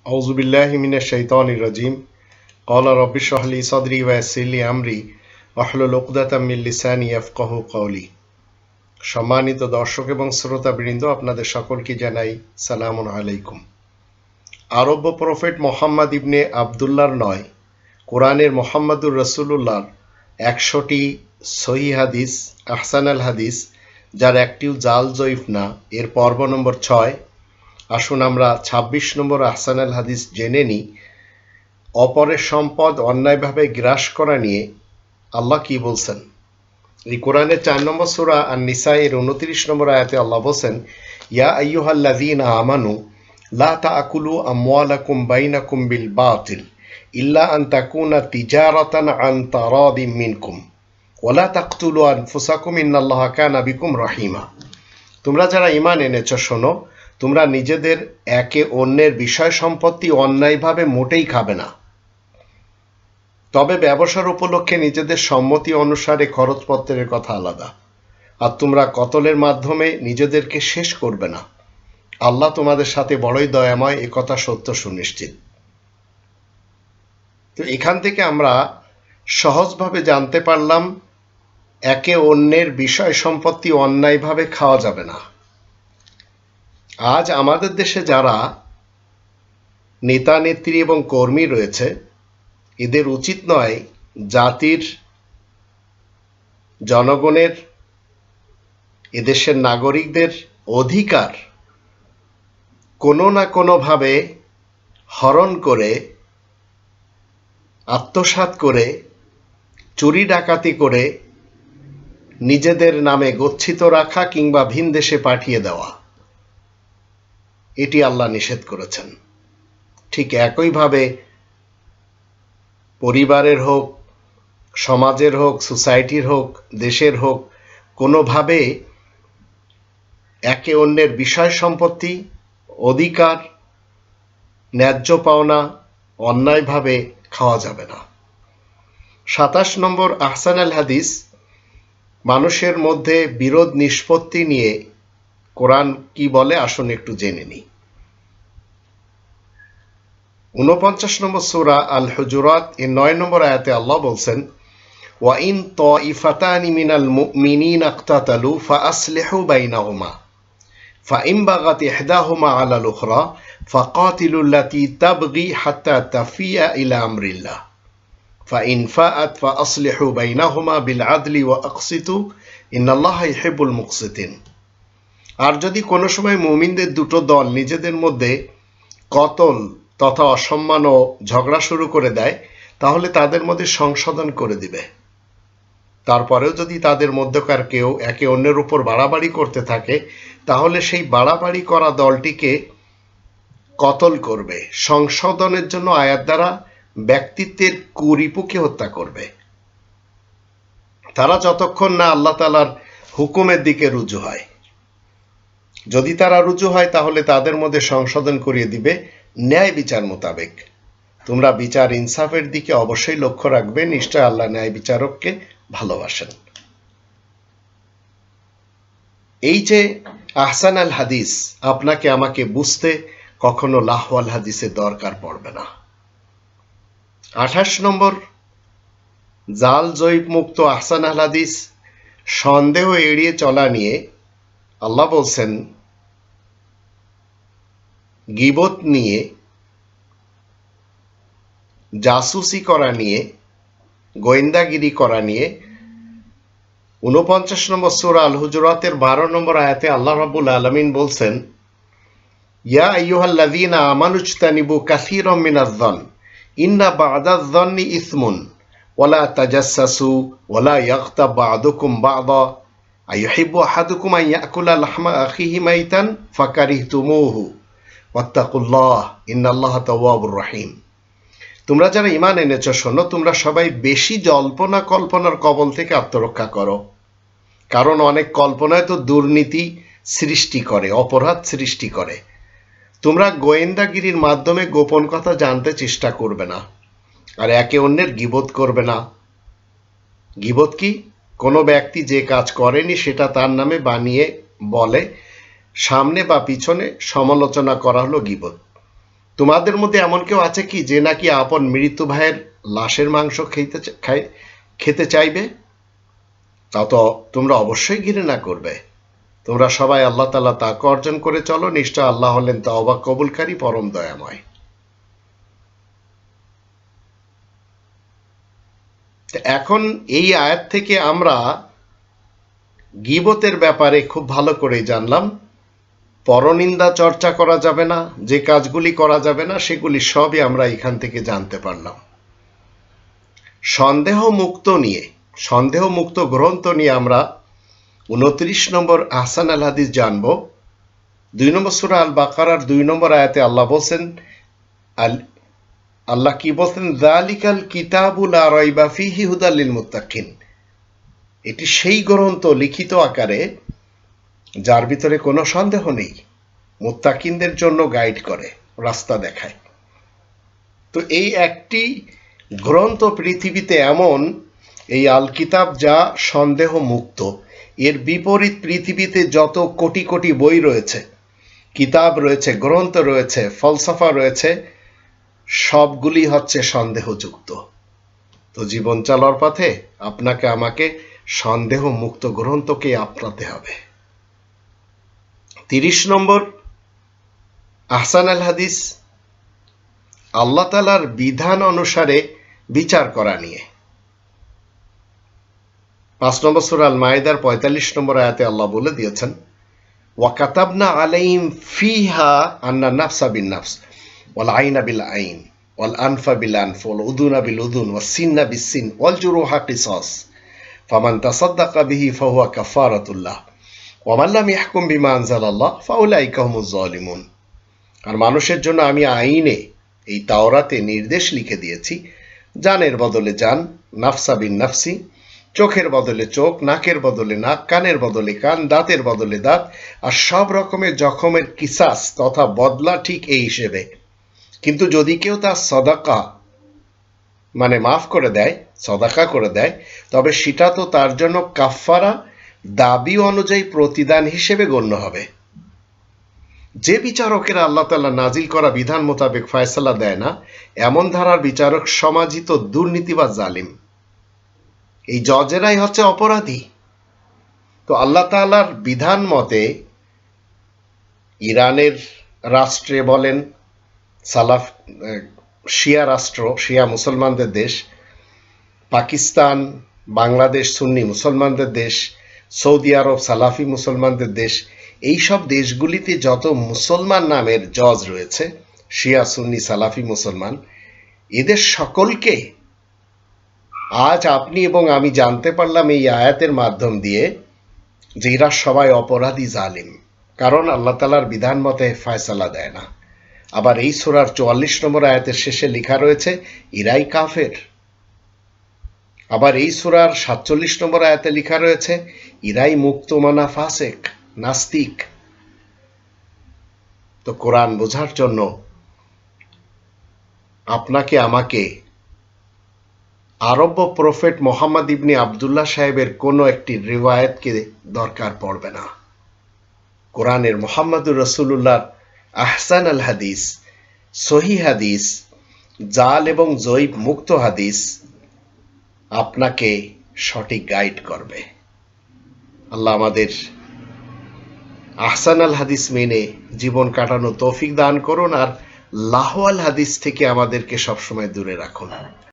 আউযু বিল্লাহি মিনাশ শাইতানির রাজিম। ক্বালা রাব্বি ইশরাহ লি সাদরি ওয়া ইয়াসসির লি আমরি ওয়াহলুল উকদাতাম মিন লিসানি ইয়াফকাহু কওলি। সম্মানিত দর্শক এবং শ্রোতাবৃন্দ, আপনাদের সকলকে জানাই সালামুন আলাইকুম। আরব্য প্রফেট মোহাম্মদ ইবনে আবদুল্লাহর নয়, কোরআনের মোহাম্মদুর রাসূলুল্লাহর ১০০টি সহিহ হাদিস, আহসানাল হাদিস, যার একটিও জাল জয়ীফ না, এর পর্ব নম্বর ৬। আসুন আমরা ২৬ নম্বর আহসানাল হাদিস জেনে নিই। অপরের সম্পদ অন্যায়ভাবে গ্রাস করা নিয়ে আল্লাহ কি বলছেন। এই কোরআনের ৪ নম্বর সূরা আন-নিসা এর ২৯ নম্বর আয়াতে আল্লাহ বলছেন, ইয়া আইয়ুহাল্লাযীনা আমানু লা তাআকুলু আমওয়ালাকুম বাইনাকুম বিল বাতিল ইল্লা আন তাকুনা তিজারাতান আন তারাদিম মিনকুম ওয়ালা তাকতুলু আনফুসাকুম ইন্নাল্লাহা কানা বিকুম রহিমা। তোমরা যারা ঈমান এনেছ শোনো, তোমরা নিজেদের একে অন্যের বিষয় সম্পত্তি অন্যায়ভাবে মোটেই খাবে না, তবে ব্যবসার উপলক্ষে নিজেদের সম্মতি অনুসারে খরচপত্রের কথা আলাদা। আর তোমরা কতলের মাধ্যমে নিজেদেরকে শেষ করবে না, আল্লাহ তোমাদের সাথে বড়ই দয়াময়, একথা সত্য সুনিশ্চিত। তো এখান থেকে আমরা সহজভাবে জানতে পারলাম একে অন্যের বিষয় সম্পত্তি অন্যায়ভাবে খাওয়া যাবে না। আজ আমাদের দেশে যারা নেতা নেত্রী এবং কর্মী রয়েছে, এদের উচিত নয় জাতির, জনগণের, এদেশের নাগরিকদের অধিকার কোনো না কোনোভাবে হরণ করে, আত্মসাৎ করে, চুরি ডাকাতি করে নিজেদের নামে গচ্ছিত রাখা কিংবা ভিন দেশে পাঠিয়ে দেওয়া। এটি আল্লাহ নিষেধ করেছেন। ঠিক একইভাবে পরিবারের হোক, সমাজের হোক, সোসাইটির হোক, দেশের হোক, কোনোভাবে একে অন্যের বিষয় সম্পত্তি, অধিকার, ন্যায্য পাওনা অন্যায়ভাবে খাওয়া যাবে না। ২৭ নম্বর আহসানাল হাদিস, মানুষের মধ্যে বিরোধ নিষ্পত্তি নিয়ে কোরআন কি বলে আসুন একটু জেনে নিই। ৪৯ নম্বর সূরা আল হুজুরাত এর ৯ নম্বর আয়াতে আল্লাহ বলছেন, ওয়া ইন তাইফাতানি মিনাল মুমিনিনা ইকতাতালু ফাআসলিহু বাইনাহুমা ফাইন বাগাত ইহদাহুমা আলাল উখরা ফাকাতিলুল লাতী তাবগী হাত্তা তাফিয়া ইলা আমরিল্লাহ ফাইন ফাআত ফাআসলিহু বাইনাহুমা বিল আদলি ওয়া আকসিতু ইন্নাল্লাহা ইউহিব্বুল মুকসিতিন। আর যদি কোনো সময় মুমিনদের দুটো দল নিজেদের মধ্যে কতল তথা অসম্মান ও ঝগড়া শুরু করে দেয়, তাহলে তাদের মধ্যে সংশোধন করে দিবে। তারপরেও যদি তাদের মধ্যকার কেউ একে অন্যের উপর বাড়াবাড়ি করতে থাকে, তাহলে সেই বাড়াবাড়ি করা দলটিকে কতল করবে। সংশোধনের জন্য আয়াত দ্বারা ব্যক্তিত্বের কুরিপুকে হত্যা করবে। তারা যতক্ষণ না আল্লাহ তাআলার হুকুমের দিকে রুজু হয়। যদি তারা রুজু হয়, তাহলে তাদের মধ্যে সংশোধন করিয়ে দিবে ন্যায় বিচার মোতাবেক। তোমরা বিচার ইনসাফের দিকে অবশ্যই লক্ষ্য রাখবে, নিশ্চয় আল্লাহ ন্যায় বিচারককে ভালোবাসেন। এই যে আহসান আল হাদিস, আপনাকে আমাকে বুঝতে কখনো লাহওয়াল হাদিসের দরকার পড়বে না। ২৮ নম্বর জাল জয়ীব মুক্ত আহসান আল হাদিস, সন্দেহ এড়িয়ে চলা নিয়ে আল্লাহ বলছেন, গীবত নিয়ে, জাসুসি করা নিয়ে, গোয়েন্দাগিরি করা নিয়ে ৪৯ নম্বর সূরা আল হুজুরাতের ১২ নম্বর আয়াতে আল্লাহ রাব্বুল আলামিন বলছেন, ইয়া আইয়ুহাল্লাযীনা আমানু ইজতানিবু কাসীরাম মিনাজ-যন ইন্না বা'দাজ-যন্নি ইসমুন ওয়ালা তাজাসসাসু ওয়ালা ইয়াগতাব বা'দুকুম বা'দা আইয়ুহিব্বু আহাদুকুম আন ইয়াকুলা লাহমা আখিহি মাইতান ফাকারিহতুমুহু ওয়াত্তাকুল্লাহ ইন্নাল্লাহা তাওয়াবুর রহিম। তোমরা যারা ঈমান এনেছ শোনো, তোমরা সবাই বেশি জল্পনা কল্পনার কবল থেকে আত্মরক্ষা করো, কারণ অনেক কল্পনায় তো দুর্নীতি সৃষ্টি করে, অপরাধ সৃষ্টি করে। তোমরা গোয়েন্দাগিরির মাধ্যমে গোপন কথা জানতে চেষ্টা করবে না, আর একে অন্যের গীবত করবে না। গীবত কি? কোনো ব্যক্তি যে কাজ করেনি সেটা তার নামে বানিয়ে বলে, সামনে বা পিছনে সমালোচনা করা হলো গীবত। তোমাদের মধ্যে এমন কেউ আছে কি যে নাকি আপন মৃত ভাইয়ের লাশের মাংস খেতে চাইবে? তা তো তোমরা অবশ্যই ঘৃণা করবে। তোমরা সবাই আল্লাহ তাআলা তাকওয়া অর্জন করে চলো, নিশ্চয় আল্লাহ হলেন তওবা কবুলকারী, পরম দয়াময়। এখন এই আয়াত থেকে আমরা গীবতের ব্যাপারে খুব ভালো করেই জানলাম। পরনিন্দা চর্চা করা যাবে না, যে কাজগুলি করা যাবে না সেগুলি সবই আমরা এখান থেকে জানতে পারলাম। সন্দেহ মুক্ত গ্রন্থ নিয়ে আমরা 29 নম্বর আহসান আল হাদিস জানব। 2 নম্বর সূরা আল বাকারার 2 নম্বর আয়াতে আল্লাহ বলছেন, আল্লাহ কি বলছেন? যালিকাল কিতাবু লা রাইবা ফীহি হুদাল লিল মুত্তাকিন। এটি সেই গ্রন্থ লিখিত আকারে যার ভিতরে কোনো সন্দেহ নেই, মুত্তাকিনদের জন্য গাইড করে, রাস্তা দেখায়। তো এই একটি গ্রন্থ পৃথিবীতে এমন, এই আল কিতাব, যা সন্দেহ মুক্ত। এর বিপরীত পৃথিবীতে যত কোটি কোটি বই রয়েছে, কিতাব রয়েছে, গ্রন্থ রয়েছে, ফলসফা রয়েছে, সবগুলি হচ্ছে সন্দেহযুক্ত। তো জীবন চলার পথে আপনাকে আমাকে সন্দেহ মুক্ত গ্রন্থকে আপনাতে হবে। 30 নম্বর আহসান আল হাদিস, আল্লাহ তাআলার বিধান অনুসারে বিচার করা নিয়ে। 5 নম্বর সূরা আল মাইদার 45 নম্বর আয়াতে আল্লাহ বলে দিয়েছেন, ওয়া কাতাবনা আলাইহিম ফিহা আন্না নাফসা বিন নাফস ওয়াল আইনা বিল আইন ওয়াল আনফা বিল আনফ ওয়াল উযুনা বিল উযুন ওয়াস সিন্না বিস সিন ওয়াল জুরুহা কিসাস ফামান তাসাদ্দাকা বিহি ফাহুয়া কাফারাতুল লাহ ওয়া মান লাম ইয়াহকুম বিমা আনজালাল্লাহ ফাউলাইকা হুমুজ জালিমুন। আর মানুষের জন্য আমি আইনে, এই তাওরাতে নির্দেশ লিখে দিয়েছি, জানের বদলে জান, নাফসা বিন নাফসি, চোখের বদলে চোখ, নাকের বদলে নাক, কানের বদলে কান, দাঁতের বদলে দাঁত, আর সব রকমের জখমের কিসাস তথা বদলা ঠিক এই হিসেবে। কিন্তু যদি কেউ তার সদাকা মানে মাফ করে দেয়, সদাকা করে দেয়, তবে সেটা তো তার জন্য কাফফারা, দাবি অনুযায়ী প্রতিদান হিসেবে গণ্য হবে। যে বিচারকেরা আল্লাহ তাআলা নাজিল করা বিধান মোতাবেক ফয়সালা দেয় না, এমন ধারার বিচারক সমাজিত দুর্নীতি বা জালিম। এই জজেরাই হচ্ছে অপরাধী। তো আল্লাহ তাআলার বিধান মতে ইরানের রাষ্ট্রে বলেন, শিয়া রাষ্ট্র, শিয়া মুসলমানদের দেশ, পাকিস্তান, বাংলাদেশ সুন্নি মুসলমানদের দেশ, সৌদি আরব সালাফি মুসলমানদের দেশ, এই সব দেশগুলিতে যত মুসলমান নামের জজ রয়েছে, শিয়া সুন্নি সালাফি মুসলমান, এদের সকলকে আজ আপনি এবং আমি জানতে পারলাম এই আয়াতের মাধ্যম দিয়ে যে এরা সবাই অপরাধী, জালিম। কারণ আল্লাহ তাআলার বিধান মতে ফয়সালা দেয় না। আবার এই সূরার 44 নম্বর আয়াতের শেষে লেখা রয়েছে এরাই কাফের। আবার এই সূরার 47 নম্বর আয়াতে লেখা রয়েছে এরাই মুক্তমানা ফাসেক, নাস্তিক। তো কোরআন বোঝার জন্য আপনাকে আমাকে আরব্য প্রফেট মোহাম্মদ ইবনে আবদুল্লাহ সাহেবের কোনো একটি রিওয়ায়াতকে দরকার পড়বে না। কোরআনের মোহাম্মদুর রাসূলুল্লাহর আহসান আল হাদিস, সহি হাদিস, জাল এবং জয়ীব মুক্ত হাদিস আপনাকে সঠিক গাইড করবে। আল্লাহ আমাদের আহসান আল হাদিস মেনে জীবন কাটানো তৌফিক দান করুন, আর লাহওয়াল হাদিস থেকে আমাদেরকে সবসময় দূরে রাখুন।